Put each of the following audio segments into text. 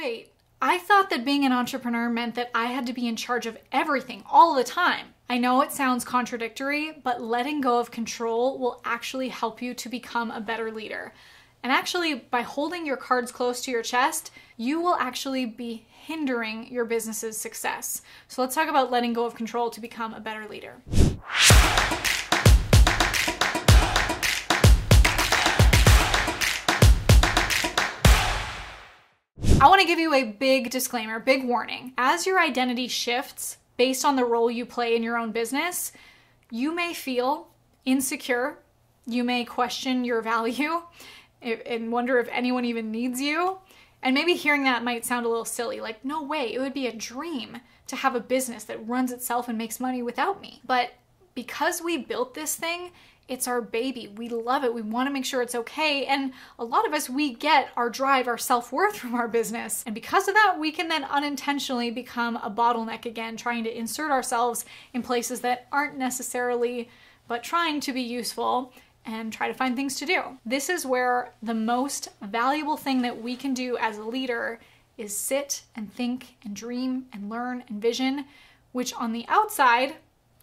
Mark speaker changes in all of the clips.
Speaker 1: wait, I thought that being an entrepreneur meant that I had to be in charge of everything all the time. I know it sounds contradictory, but letting go of control will actually help you to become a better leader. And actually, by holding your cards close to your chest, you will actually be hindering your business's success. So let's talk about letting go of control to become a better leader. I want to give you a big disclaimer, big warning. As your identity shifts based on the role you play in your own business, you may feel insecure, you may question your value, and wonder if anyone even needs you. And maybe hearing that might sound a little silly, like, no way, it would be a dream to have a business that runs itself and makes money without me. But because we built this thing, it's our baby. We love it. We want to make sure it's okay. And a lot of us, we get our drive, our self-worth from our business. And because of that, we can then unintentionally become a bottleneck again, trying to insert ourselves in places that aren't necessarily, but trying to be useful and try to find things to do. This is where the most valuable thing that we can do as a leader is sit and think and dream and learn and vision, which on the outside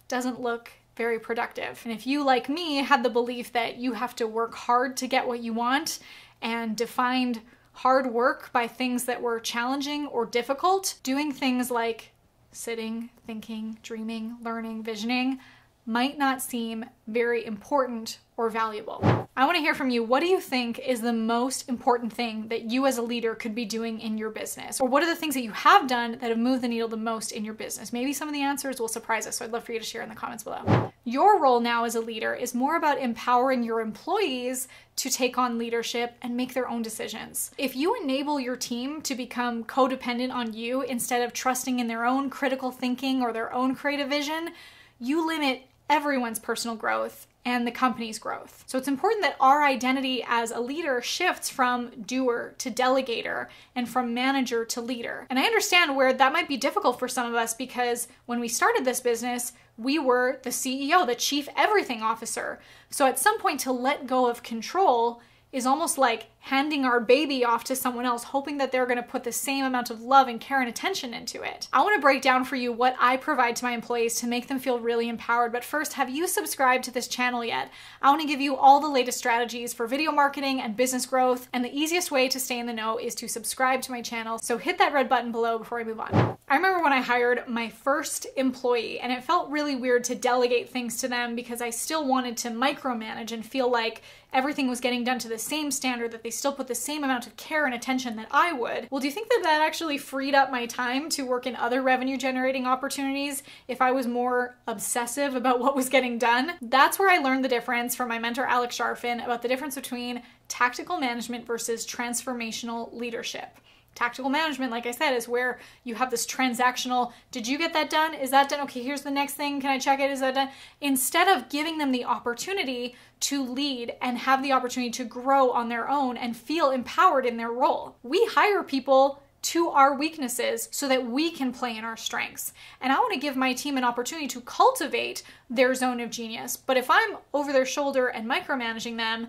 Speaker 1: doesn't look very productive. And if you, like me, had the belief that you have to work hard to get what you want and defined hard work by things that were challenging or difficult, doing things like sitting, thinking, dreaming, learning, visioning might not seem very important or valuable. I want to hear from you. What do you think is the most important thing that you as a leader could be doing in your business? Or what are the things that you have done that have moved the needle the most in your business? Maybe some of the answers will surprise us, so I'd love for you to share in the comments below. Your role now as a leader is more about empowering your employees to take on leadership and make their own decisions. If you enable your team to become codependent on you instead of trusting in their own critical thinking or their own creative vision, you limit everyone's personal growth and the company's growth. So it's important that our identity as a leader shifts from doer to delegator and from manager to leader. And I understand where that might be difficult for some of us because when we started this business, we were the CEO, the chief everything officer. So at some point to let go of control is almost like handing our baby off to someone else, hoping that they're gonna put the same amount of love and care and attention into it. I wanna break down for you what I provide to my employees to make them feel really empowered. But first, have you subscribed to this channel yet? I wanna give you all the latest strategies for video marketing and business growth. And the easiest way to stay in the know is to subscribe to my channel. So hit that red button below before I move on. I remember when I hired my first employee and it felt really weird to delegate things to them because I still wanted to micromanage and feel like everything was getting done to the same standard, that they still put the same amount of care and attention that I would. Well, do you think that that actually freed up my time to work in other revenue generating opportunities if I was more obsessive about what was getting done? That's where I learned the difference from my mentor, Alex Sharfin, about the difference between tactical management versus transformational leadership. Tactical management, like I said, is where you have this transactional, did you get that done? Is that done? Okay, here's the next thing. Can I check it? Is that done? Instead of giving them the opportunity to lead and have the opportunity to grow on their own and feel empowered in their role. We hire people to our weaknesses so that we can play in our strengths. And I want to give my team an opportunity to cultivate their zone of genius. But if I'm over their shoulder and micromanaging them,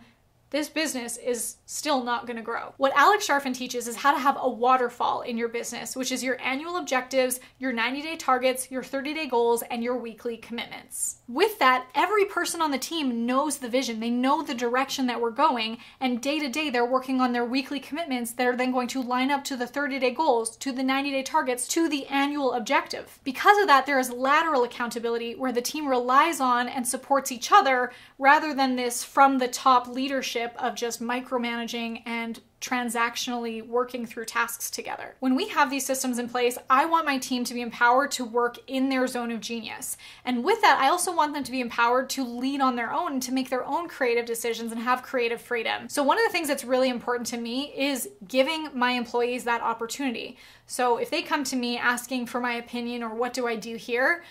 Speaker 1: this business is still not going to grow. What Alex Sharfin teaches is how to have a waterfall in your business, which is your annual objectives, your 90-day targets, your 30-day goals, and your weekly commitments. With that, every person on the team knows the vision. They know the direction that we're going, and day to day, they're working on their weekly commitments that are then going to line up to the 30-day goals, to the 90-day targets, to the annual objective. Because of that, there is lateral accountability where the team relies on and supports each other rather than this from the top leadership of just micromanaging and transactionally working through tasks together. When we have these systems in place, I want my team to be empowered to work in their zone of genius. And with that, I also want them to be empowered to lead on their own, to make their own creative decisions and have creative freedom. So one of the things that's really important to me is giving my employees that opportunity. So if they come to me asking for my opinion or what do I do here,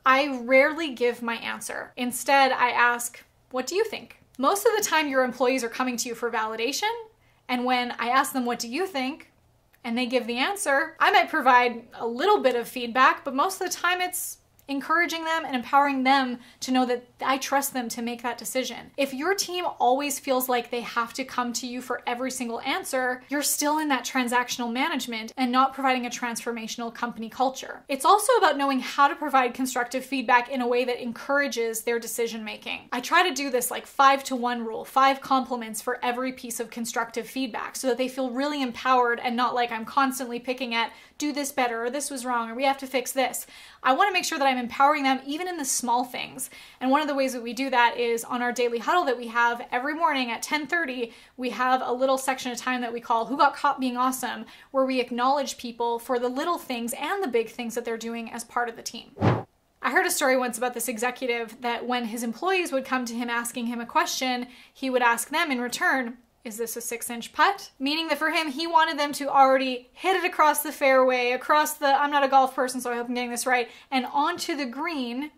Speaker 1: I rarely give my answer. Instead, I ask, what do you think? Most of the time, your employees are coming to you for validation. And when I ask them, what do you think? And they give the answer, I might provide a little bit of feedback, but most of the time it's encouraging them and empowering them to know that I trust them to make that decision. If your team always feels like they have to come to you for every single answer, you're still in that transactional management and not providing a transformational company culture. It's also about knowing how to provide constructive feedback in a way that encourages their decision making. I try to do this like 5-to-1 rule, 5 compliments for every piece of constructive feedback so that they feel really empowered and not like I'm constantly picking at do this better, or this was wrong, or we have to fix this. I want to make sure that I'm empowering them even in the small things. And one of the ways that we do that is on our daily huddle that we have every morning at 10:30, we have a little section of time that we call Who Got Caught Being Awesome, where we acknowledge people for the little things and the big things that they're doing as part of the team. I heard a story once about this executive that when his employees would come to him asking him a question, he would ask them in return, is this a 6-inch putt? Meaning that for him, he wanted them to already hit it across the fairway, across the, I'm not a golf person, so I hope I'm getting this right, and onto the green.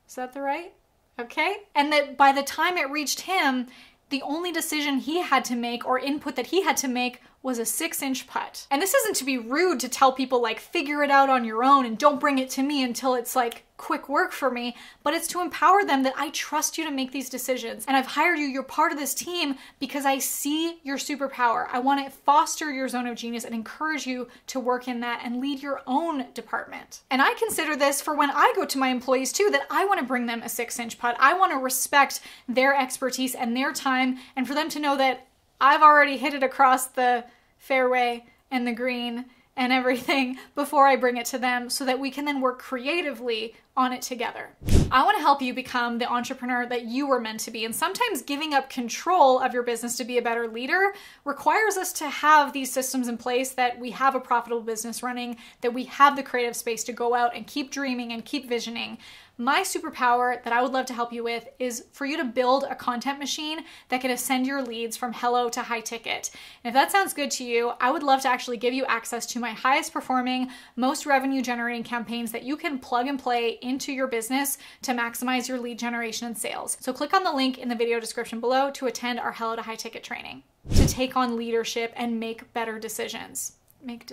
Speaker 1: Is that the right? Okay. And that by the time it reached him, the only decision he had to make or input that he had to make was a 6-inch putt. And this isn't to be rude to tell people like, figure it out on your own and don't bring it to me until it's like quick work for me, but it's to empower them that I trust you to make these decisions. And I've hired you, you're part of this team because I see your superpower. I want to foster your zone of genius and encourage you to work in that and lead your own department. And I consider this for when I go to my employees too, that I want to bring them a 6-inch putt. I want to respect their expertise and their time, and for them to know that I've already hit it across the fairway and the green and everything before I bring it to them so that we can then work creatively on it together. I want to help you become the entrepreneur that you were meant to be. And sometimes giving up control of your business to be a better leader requires us to have these systems in place, that we have a profitable business running, that we have the creative space to go out and keep dreaming and keep visioning. My superpower that I would love to help you with is for you to build a content machine that can ascend your leads from hello to high ticket. And if that sounds good to you, I would love to actually give you access to my highest performing, most revenue generating campaigns that you can plug and play into your business to maximize your lead generation and sales. So click on the link in the video description below to attend our hello to high ticket training, to take on leadership and make better decisions. Make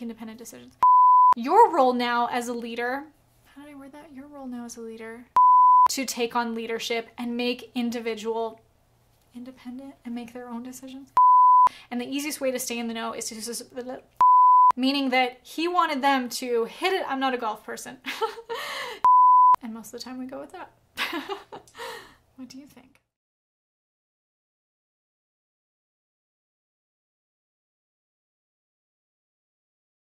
Speaker 1: independent decisions. Your role now as a leader, how did I word that? Your role now as a leader, to take on leadership and make independent and make their own decisions. And the easiest way to stay in the know is to just, meaning that he wanted them to hit it. I'm not a golf person. And most of the time we go with that. What do you think?